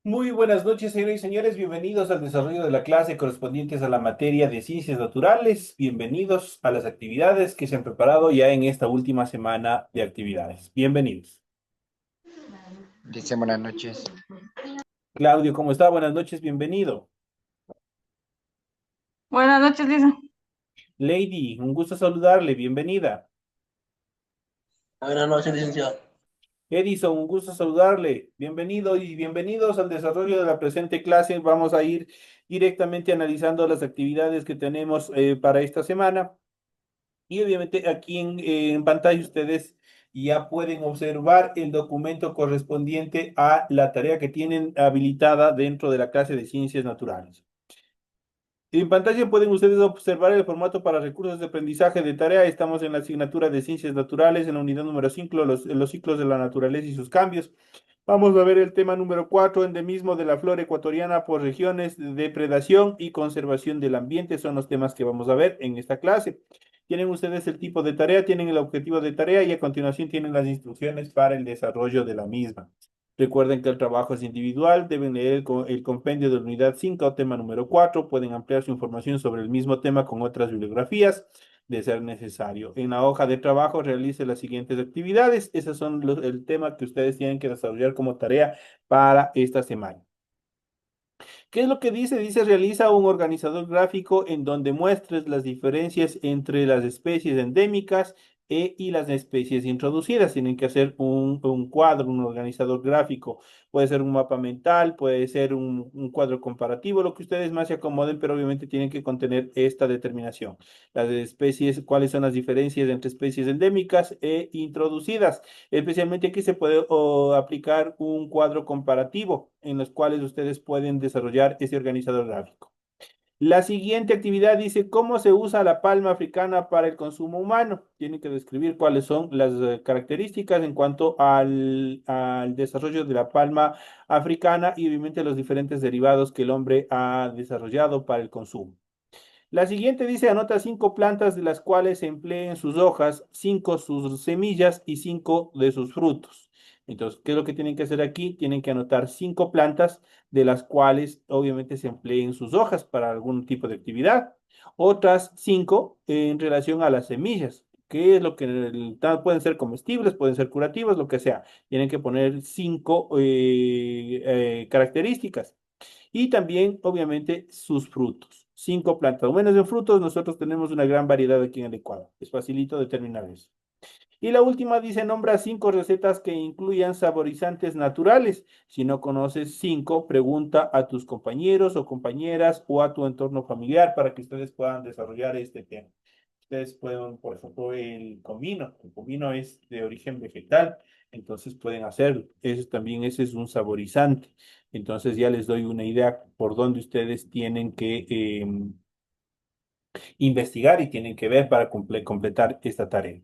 Muy buenas noches, señoras y señores. Bienvenidos al desarrollo de la clase correspondientes a la materia de ciencias naturales. Bienvenidos a las actividades que se han preparado ya en esta última semana de actividades. Bienvenidos. Dice buenas noches. Claudio, ¿cómo está? Buenas noches, bienvenido. Buenas noches, Lisa. Lady, un gusto saludarle, bienvenida. Buenas noches, licenciado. Edison, un gusto saludarle, bienvenido y bienvenidos al desarrollo de la presente clase. Vamos a ir directamente analizando las actividades que tenemos para esta semana. Y obviamente aquí en pantalla ustedes ya pueden observar el documento correspondiente a la tarea que tienen habilitada dentro de la clase de ciencias naturales. En pantalla pueden ustedes observar el formato para recursos de aprendizaje de tarea. Estamos en la asignatura de ciencias naturales, en la unidad número 5, los ciclos de la naturaleza y sus cambios. Vamos a ver el tema número 4, endemismo de la flora ecuatoriana por regiones, depredación y conservación del ambiente. Son los temas que vamos a ver en esta clase. Tienen ustedes el tipo de tarea, tienen el objetivo de tarea y a continuación tienen las instrucciones para el desarrollo de la misma. Recuerden que el trabajo es individual, deben leer el compendio de la unidad 5, tema número 4. Pueden ampliar su información sobre el mismo tema con otras bibliografías de ser necesario. En la hoja de trabajo realice las siguientes actividades. Esos son el tema que ustedes tienen que desarrollar como tarea para esta semana. ¿Qué es lo que dice? Dice, realiza un organizador gráfico en donde muestres las diferencias entre las especies endémicas y las especies introducidas. Tienen que hacer un cuadro, un organizador gráfico. Puede ser un mapa mental, puede ser un cuadro comparativo, lo que ustedes más se acomoden, pero obviamente tienen que contener esta determinación. Las especies, cuáles son las diferencias entre especies endémicas e introducidas. Especialmente aquí se puede aplicar un cuadro comparativo en los cuales ustedes pueden desarrollar ese organizador gráfico. La siguiente actividad dice cómo se usa la palma africana para el consumo humano. Tienen que describir cuáles son las características en cuanto al desarrollo de la palma africana y obviamente los diferentes derivados que el hombre ha desarrollado para el consumo. La siguiente dice, anota 5 plantas de las cuales se empleen sus hojas, 5 sus semillas y 5 de sus frutos. Entonces, ¿qué es lo que tienen que hacer aquí? Tienen que anotar 5 plantas de las cuales obviamente se empleen sus hojas para algún tipo de actividad. Otras 5 en relación a las semillas. ¿Qué es lo que pueden ser comestibles, pueden ser curativas, lo que sea? Tienen que poner 5 características y también, obviamente, sus frutos. 5 plantas. O menos en frutos, nosotros tenemos una gran variedad aquí en el Ecuador. Es facilito determinar eso. Y la última dice, nombra 5 recetas que incluyan saborizantes naturales. Si no conoces 5, pregunta a tus compañeros o compañeras o a tu entorno familiar para que ustedes puedan desarrollar este tema. Ustedes pueden, por ejemplo, el comino. El comino es de origen vegetal, entonces pueden hacerlo. Eso también, ese es un saborizante. Entonces ya les doy una idea por dónde ustedes tienen que investigar y tienen que ver para completar esta tarea.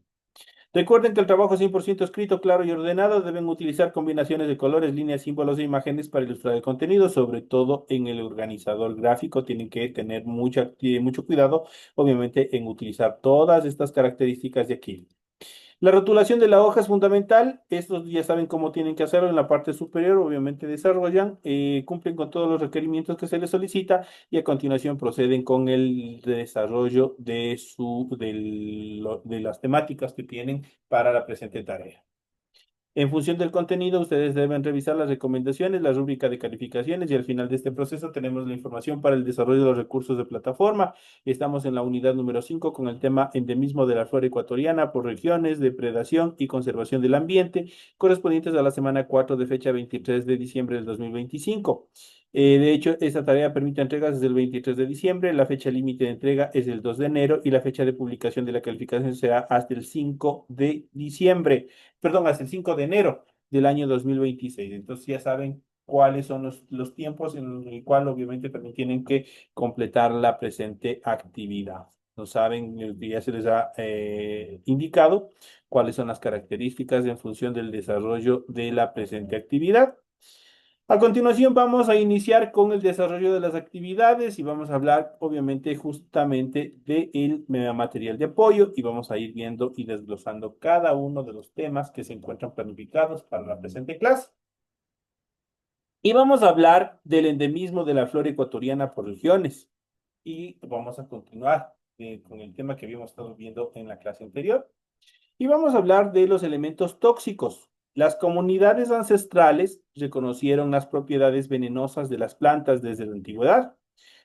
Recuerden que el trabajo es 100% escrito, claro y ordenado. Deben utilizar combinaciones de colores, líneas, símbolos e imágenes para ilustrar el contenido, sobre todo en el organizador gráfico. Tienen que tener mucho cuidado, obviamente, en utilizar todas estas características de aquí. La rotulación de la hoja es fundamental. Estos ya saben cómo tienen que hacerlo en la parte superior. Obviamente desarrollan, cumplen con todos los requerimientos que se les solicita y a continuación proceden con el desarrollo de las temáticas que tienen para la presente tarea. En función del contenido, ustedes deben revisar las recomendaciones, la rúbrica de calificaciones y al final de este proceso tenemos la información para el desarrollo de los recursos de plataforma. Estamos en la unidad número 5 con el tema endemismo de la flora ecuatoriana por regiones, depredación y conservación del ambiente, correspondientes a la semana 4 de fecha 23 de diciembre del 2025. De hecho, esta tarea permite entregas desde el 23 de diciembre, la fecha límite de entrega es el 2 de enero y la fecha de publicación de la calificación será hasta el 5 de diciembre, perdón, hasta el 5 de enero del año 2026. Entonces ya saben cuáles son los tiempos en el cual obviamente también tienen que completar la presente actividad. No saben, ya se les ha indicado cuáles son las características en función del desarrollo de la presente actividad. A continuación vamos a iniciar con el desarrollo de las actividades y vamos a hablar obviamente justamente del material de apoyo y vamos a ir viendo y desglosando cada uno de los temas que se encuentran planificados para la presente clase. Y vamos a hablar del endemismo de la flora ecuatoriana por regiones. Y vamos a continuar con el tema que habíamos estado viendo en la clase anterior. Y vamos a hablar de los elementos tóxicos. Las comunidades ancestrales reconocieron las propiedades venenosas de las plantas desde la antigüedad,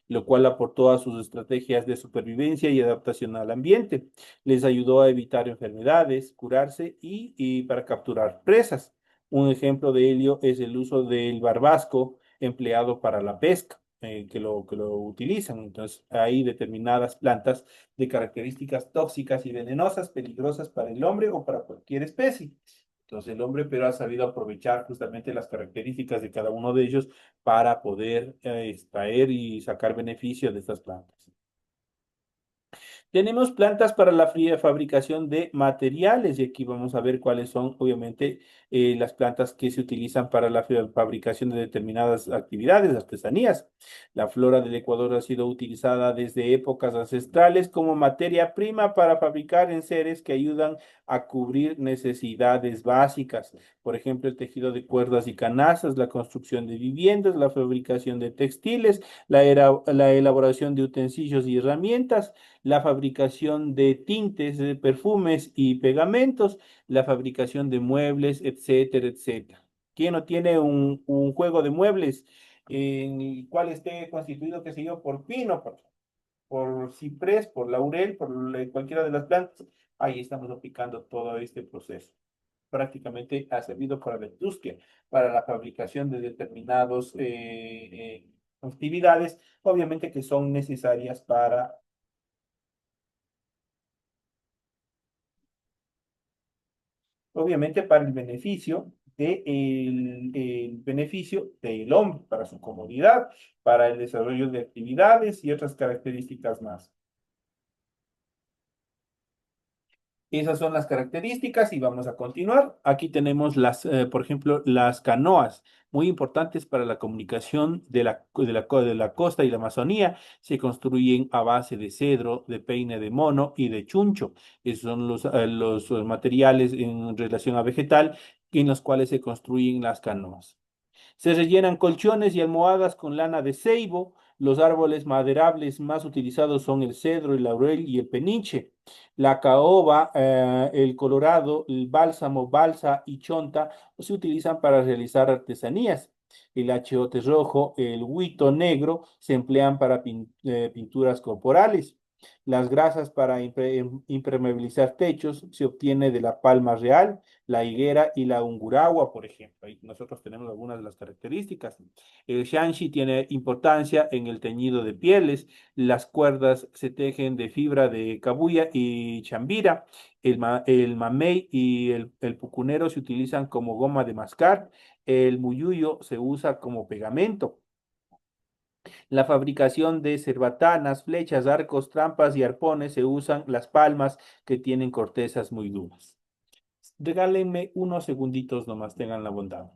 lo cual aportó a sus estrategias de supervivencia y adaptación al ambiente. Les ayudó a evitar enfermedades, curarse y para capturar presas. Un ejemplo de ello es el uso del barbasco empleado para la pesca, que lo utilizan. Entonces, hay determinadas plantas de características tóxicas y venenosas, peligrosas para el hombre o para cualquier especie. Entonces el hombre pero ha sabido aprovechar justamente las características de cada uno de ellos para poder extraer y sacar beneficio de estas plantas. Tenemos plantas para la fría fabricación de materiales y aquí vamos a ver cuáles son, obviamente, las plantas que se utilizan para la fabricación de determinadas actividades, artesanías. La flora del Ecuador ha sido utilizada desde épocas ancestrales como materia prima para fabricar enseres que ayudan a cubrir necesidades básicas. Por ejemplo, el tejido de cuerdas y canastas, la construcción de viviendas, la fabricación de textiles, la elaboración de utensilios y herramientas, la fabricación de tintes, de perfumes y pegamentos, la fabricación de muebles, etcétera, etcétera. ¿Quién no tiene un juego de muebles en el cual esté constituido, qué sé yo, por pino, por ciprés, por laurel, por cualquiera de las plantas? Ahí estamos aplicando todo este proceso. Prácticamente ha servido para la industria, para la fabricación de determinados actividades, obviamente que son necesarias para obviamente para el beneficio el beneficio del hombre, para su comodidad, para el desarrollo de actividades y otras características más. Esas son las características y vamos a continuar. Aquí tenemos por ejemplo, las canoas, muy importantes para la comunicación de la costa y la Amazonía. Se construyen a base de cedro, de peine de mono y de chuncho. Esos son los materiales en relación a vegetal en los cuales se construyen las canoas. Se rellenan colchones y almohadas con lana de ceibo. Los árboles maderables más utilizados son el cedro, el laurel y el peniche. La caoba, el colorado, el bálsamo, balsa y chonta se utilizan para realizar artesanías. El achiote rojo, el huito negro se emplean para pinturas corporales. Las grasas para impermeabilizar techos se obtiene de la palma real, la higuera y la unguragua, por ejemplo. Ahí nosotros tenemos algunas de las características. El shanshi tiene importancia en el teñido de pieles. Las cuerdas se tejen de fibra de cabuya y chambira. El mamey y el pucunero se utilizan como goma de mascar. El muyuyo se usa como pegamento. La fabricación de cerbatanas, flechas, arcos, trampas y arpones se usan las palmas que tienen cortezas muy duras. Regálenme unos segunditos nomás, tengan la bondad.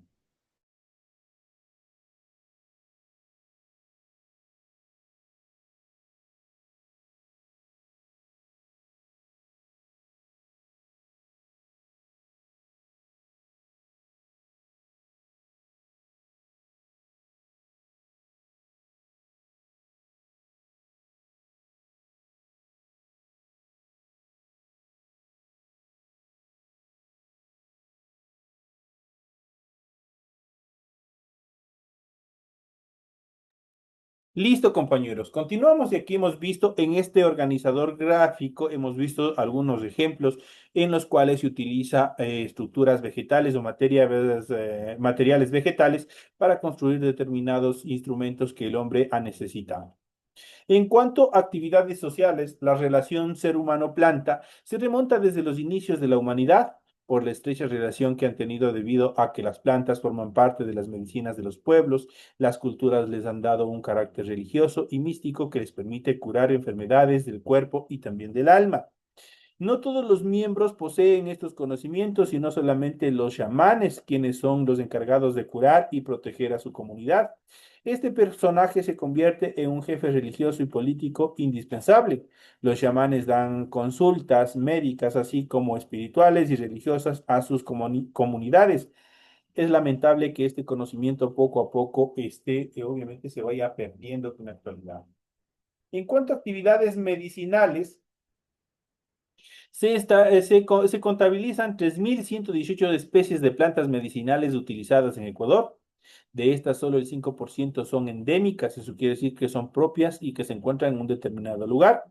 Listo, compañeros. Continuamos y aquí hemos visto en este organizador gráfico, hemos visto algunos ejemplos en los cuales se utiliza estructuras vegetales o materiales vegetales para construir determinados instrumentos que el hombre ha necesitado. En cuanto a actividades sociales, la relación ser humano-planta se remonta desde los inicios de la humanidad por la estrecha relación que han tenido debido a que las plantas forman parte de las medicinas de los pueblos, las culturas les han dado un carácter religioso y místico que les permite curar enfermedades del cuerpo y también del alma. No todos los miembros poseen estos conocimientos y no solamente los chamanes, quienes son los encargados de curar y proteger a su comunidad. Este personaje se convierte en un jefe religioso y político indispensable. Los chamanes dan consultas médicas, así como espirituales y religiosas a sus comunidades. es lamentable que este conocimiento poco a poco obviamente se vaya perdiendo con la actualidad. En cuanto a actividades medicinales, se contabilizan 3.118 especies de plantas medicinales utilizadas en Ecuador. De estas, solo el 5% son endémicas, eso quiere decir que son propias y que se encuentran en un determinado lugar.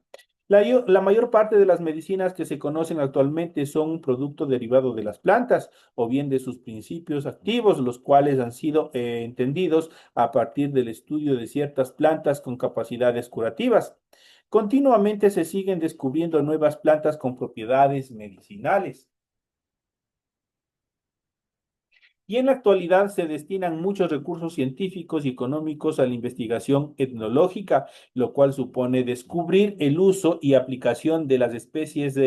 La mayor parte de las medicinas que se conocen actualmente son un producto derivado de las plantas o bien de sus principios activos, los cuales han sido entendidos a partir del estudio de ciertas plantas con capacidades curativas. Continuamente se siguen descubriendo nuevas plantas con propiedades medicinales. Y en la actualidad se destinan muchos recursos científicos y económicos a la investigación etnológica, lo cual supone descubrir el uso y aplicación de las especies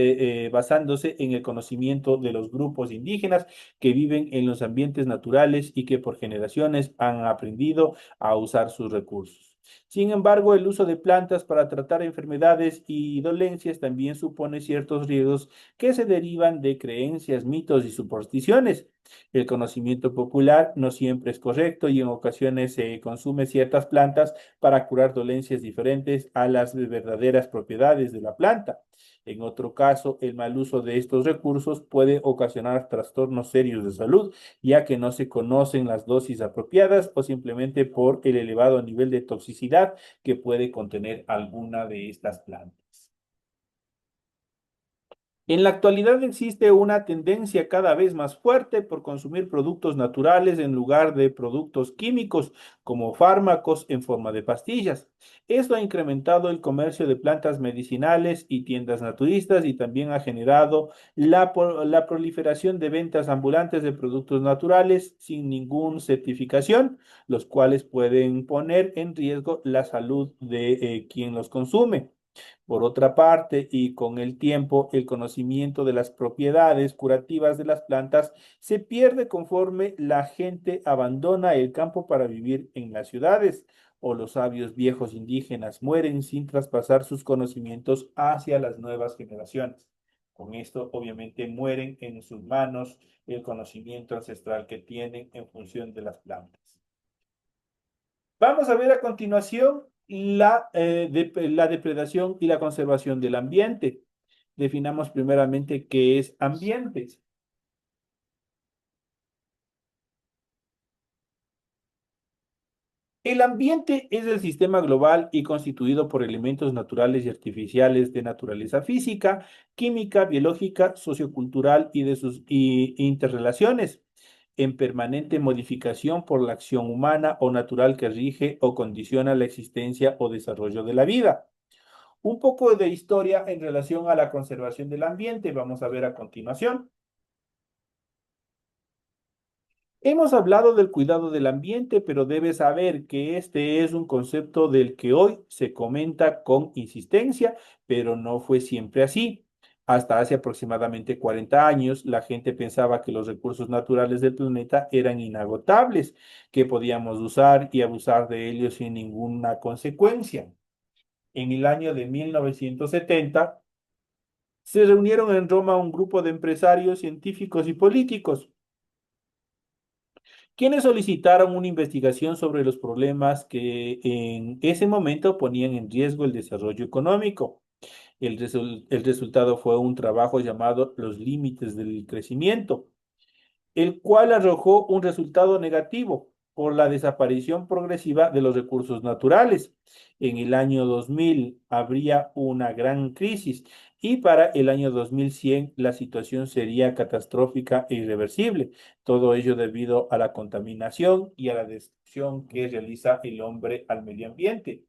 basándose en el conocimiento de los grupos indígenas que viven en los ambientes naturales y que por generaciones han aprendido a usar sus recursos. Sin embargo, el uso de plantas para tratar enfermedades y dolencias también supone ciertos riesgos que se derivan de creencias, mitos y supersticiones. El conocimiento popular no siempre es correcto y en ocasiones se consume ciertas plantas para curar dolencias diferentes a las verdaderas propiedades de la planta. En otro caso, el mal uso de estos recursos puede ocasionar trastornos serios de salud, ya que no se conocen las dosis apropiadas o simplemente por el elevado nivel de toxicidad que puede contener alguna de estas plantas. En la actualidad existe una tendencia cada vez más fuerte por consumir productos naturales en lugar de productos químicos como fármacos en forma de pastillas. Esto ha incrementado el comercio de plantas medicinales y tiendas naturistas y también ha generado la proliferación de ventas ambulantes de productos naturales sin ninguna certificación, los cuales pueden poner en riesgo la salud de quien los consume. Por otra parte, y con el tiempo, el conocimiento de las propiedades curativas de las plantas se pierde conforme la gente abandona el campo para vivir en las ciudades o los sabios viejos indígenas mueren sin traspasar sus conocimientos hacia las nuevas generaciones. Con esto, obviamente, mueren en sus manos el conocimiento ancestral que tienen en función de las plantas. Vamos a ver a continuación la depredación y la conservación del ambiente. Definamos primeramente qué es ambiente. El ambiente es el sistema global y constituido por elementos naturales y artificiales de naturaleza física, química, biológica, sociocultural y de sus interrelaciones, en permanente modificación por la acción humana o natural que rige o condiciona la existencia o desarrollo de la vida. Un poco de historia en relación a la conservación del ambiente vamos a ver a continuación. Hemos hablado del cuidado del ambiente, pero debes saber que este es un concepto del que hoy se comenta con insistencia, pero no fue siempre así. Hasta hace aproximadamente 40 años, la gente pensaba que los recursos naturales del planeta eran inagotables, que podíamos usar y abusar de ellos sin ninguna consecuencia. En el año de 1970, se reunieron en Roma un grupo de empresarios, científicos y políticos quienes solicitaron una investigación sobre los problemas que en ese momento ponían en riesgo el desarrollo económico. El resultado fue un trabajo llamado Los límites del crecimiento, el cual arrojó un resultado negativo por la desaparición progresiva de los recursos naturales. En el año 2000 habría una gran crisis y para el año 2100 la situación sería catastrófica e irreversible. Todo ello debido a la contaminación y a la destrucción que realiza el hombre al medio ambiente.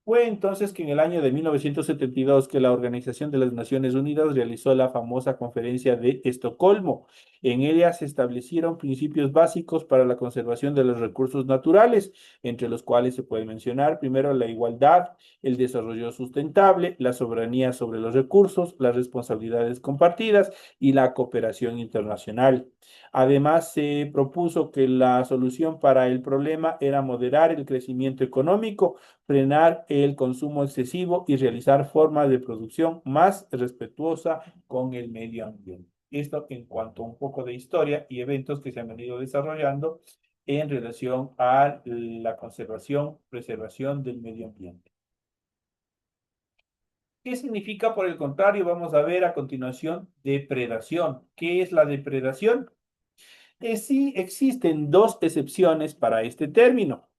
Fue entonces que en el año de 1972 que la Organización de las Naciones Unidas realizó la famosa Conferencia de Estocolmo. En ella se establecieron principios básicos para la conservación de los recursos naturales, entre los cuales se puede mencionar primero la igualdad, el desarrollo sustentable, la soberanía sobre los recursos, las responsabilidades compartidas y la cooperación internacional. Además, se propuso que la solución para el problema era moderar el crecimiento económico, frenar el consumo excesivo y realizar formas de producción más respetuosa con el medio ambiente. Esto en cuanto a un poco de historia y eventos que se han venido desarrollando en relación a la conservación, preservación del medio ambiente. ¿Qué significa, por el contrario? Vamos a ver a continuación depredación. ¿Qué es la depredación? Sí, existen dos excepciones para este término.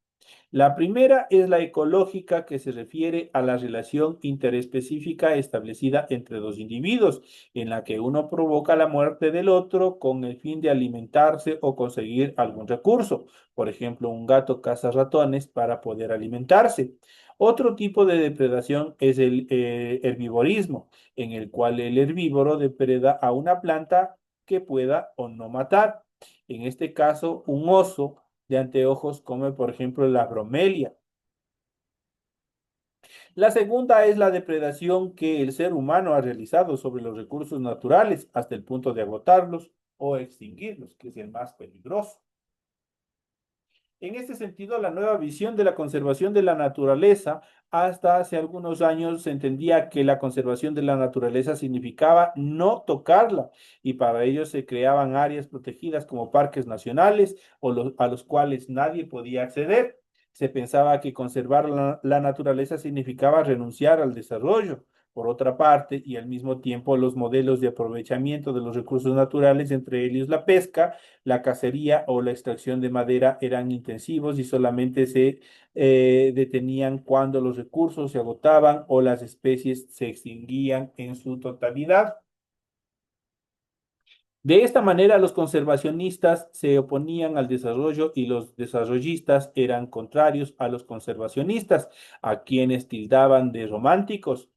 La primera es la ecológica, que se refiere a la relación interespecífica establecida entre dos individuos, en la que uno provoca la muerte del otro con el fin de alimentarse o conseguir algún recurso. Por ejemplo, un gato caza ratones para poder alimentarse. Otro tipo de depredación es el herbivorismo, en el cual el herbívoro depreda a una planta que pueda o no matar. En este caso, un oso de anteojos come, por ejemplo, la bromelia. La segunda es la depredación que el ser humano ha realizado sobre los recursos naturales hasta el punto de agotarlos o extinguirlos, que es el más peligroso. En este sentido, la nueva visión de la conservación de la naturaleza, hasta hace algunos años se entendía que la conservación de la naturaleza significaba no tocarla y para ello se creaban áreas protegidas como parques nacionales a los cuales nadie podía acceder. Se pensaba que conservar la naturaleza significaba renunciar al desarrollo. Por otra parte, y al mismo tiempo, los modelos de aprovechamiento de los recursos naturales, entre ellos la pesca, la cacería o la extracción de madera eran intensivos y solamente se detenían cuando los recursos se agotaban o las especies se extinguían en su totalidad. De esta manera, los conservacionistas se oponían al desarrollo y los desarrollistas eran contrarios a los conservacionistas, a quienes tildaban de románticos.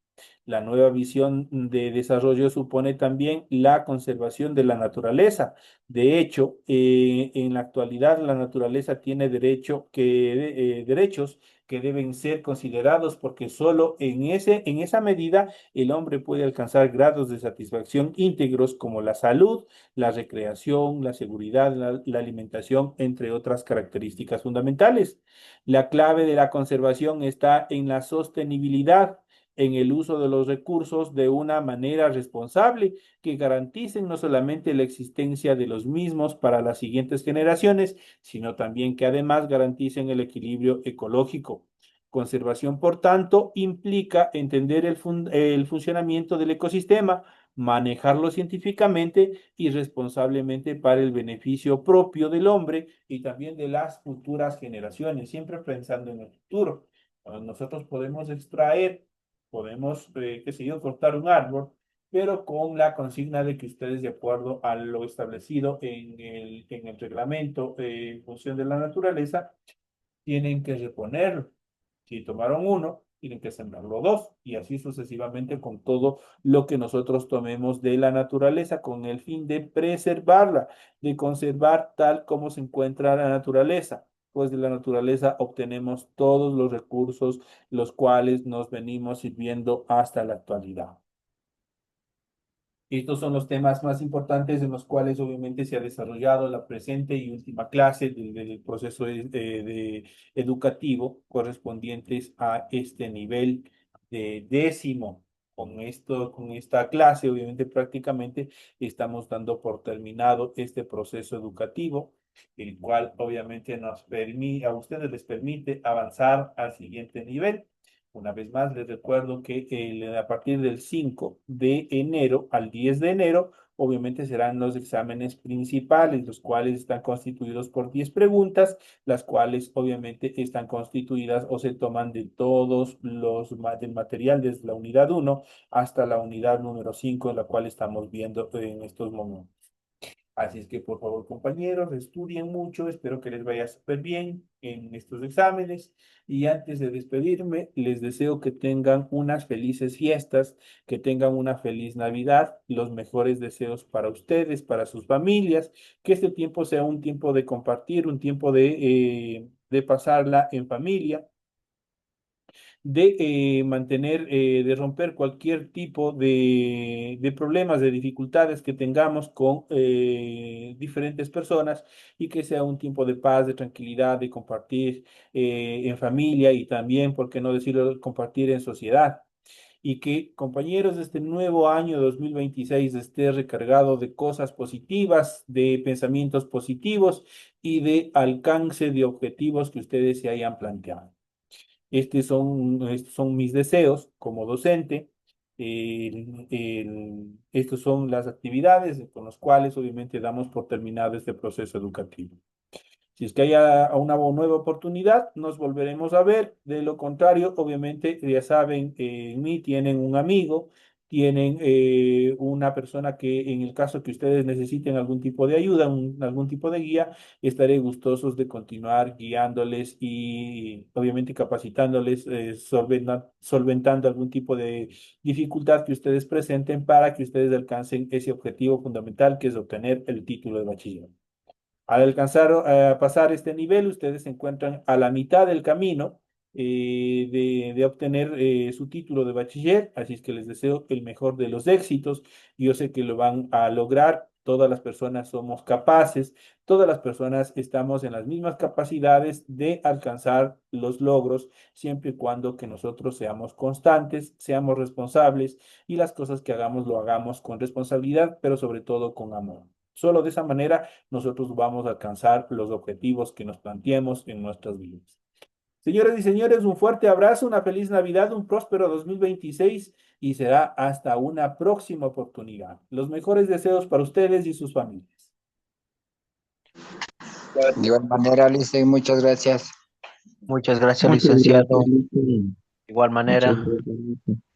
La nueva visión de desarrollo supone también la conservación de la naturaleza. De hecho, en la actualidad la naturaleza tiene derechos que deben ser considerados porque solo en esa medida el hombre puede alcanzar grados de satisfacción íntegros como la salud, la recreación, la seguridad, la alimentación, entre otras características fundamentales. La clave de la conservación está en la sostenibilidad, en el uso de los recursos de una manera responsable que garanticen no solamente la existencia de los mismos para las siguientes generaciones, sino también que además garanticen el equilibrio ecológico. Conservación, por tanto, implica entender el funcionamiento del ecosistema, manejarlo científicamente y responsablemente para el beneficio propio del hombre y también de las futuras generaciones, siempre pensando en el futuro. Nosotros podemos extraer, podemos, qué sé yo, cortar un árbol, pero con la consigna de que ustedes, de acuerdo a lo establecido en el reglamento en función de la naturaleza, tienen que reponerlo. Si tomaron uno, tienen que sembrarlo dos, y así sucesivamente con todo lo que nosotros tomemos de la naturaleza, con el fin de preservarla, de conservar tal como se encuentra la naturaleza. Pues de la naturaleza obtenemos todos los recursos los cuales nos venimos sirviendo hasta la actualidad. Estos son los temas más importantes en los cuales obviamente se ha desarrollado la presente y última clase del proceso educativo correspondientes a este nivel de décimo. Con esta clase, obviamente prácticamente estamos dando por terminado este proceso educativo, el cual obviamente a ustedes les permite avanzar al siguiente nivel. Una vez más, les recuerdo que a partir del 5 de enero al 10 de enero, obviamente serán los exámenes principales, los cuales están constituidos por 10 preguntas, las cuales obviamente están constituidas o se toman de todos del material desde la unidad 1 hasta la unidad número 5, en la cual estamos viendo en estos momentos. Así es que por favor, compañeros, estudien mucho, espero que les vaya súper bien en estos exámenes y antes de despedirme, les deseo que tengan unas felices fiestas, que tengan una feliz Navidad, los mejores deseos para ustedes, para sus familias, que este tiempo sea un tiempo de compartir, un tiempo de pasarla en familia, de mantener, de romper cualquier tipo de problemas, de dificultades que tengamos con diferentes personas y que sea un tiempo de paz, de tranquilidad, de compartir en familia y también, ¿por qué no decirlo?, compartir en sociedad. y que, compañeros, este nuevo año 2026 esté recargado de cosas positivas, de pensamientos positivos y de alcance de objetivos que ustedes se hayan planteado. Estos son mis deseos como docente. Estas son las actividades con las cuales obviamente damos por terminado este proceso educativo. Si es que haya una nueva oportunidad, nos volveremos a ver. De lo contrario, obviamente, ya saben, en mí tienen un amigo, tienen una persona que en el caso que ustedes necesiten algún tipo de ayuda, algún tipo de guía, estaré gustosos de continuar guiándoles y obviamente capacitándoles, solventando algún tipo de dificultad que ustedes presenten para que ustedes alcancen ese objetivo fundamental que es obtener el título de bachiller. Al alcanzar a pasar este nivel, ustedes se encuentran a la mitad del camino de obtener su título de bachiller, así es que les deseo el mejor de los éxitos. Yo sé que lo van a lograr. Todas las personas somos capaces, todas las personas estamos en las mismas capacidades de alcanzar los logros, siempre y cuando que nosotros seamos constantes, seamos responsables y las cosas que hagamos lo hagamos con responsabilidad, pero sobre todo con amor. Solo de esa manera nosotros vamos a alcanzar los objetivos que nos planteemos en nuestras vidas. Señoras y señores, un fuerte abrazo, una feliz Navidad, un próspero 2026 y será hasta una próxima oportunidad. Los mejores deseos para ustedes y sus familias. De igual manera, Licey, muchas gracias. Muchas gracias, Muchas gracias, licenciado. Lice. De igual Muchas manera. gracias, Lice.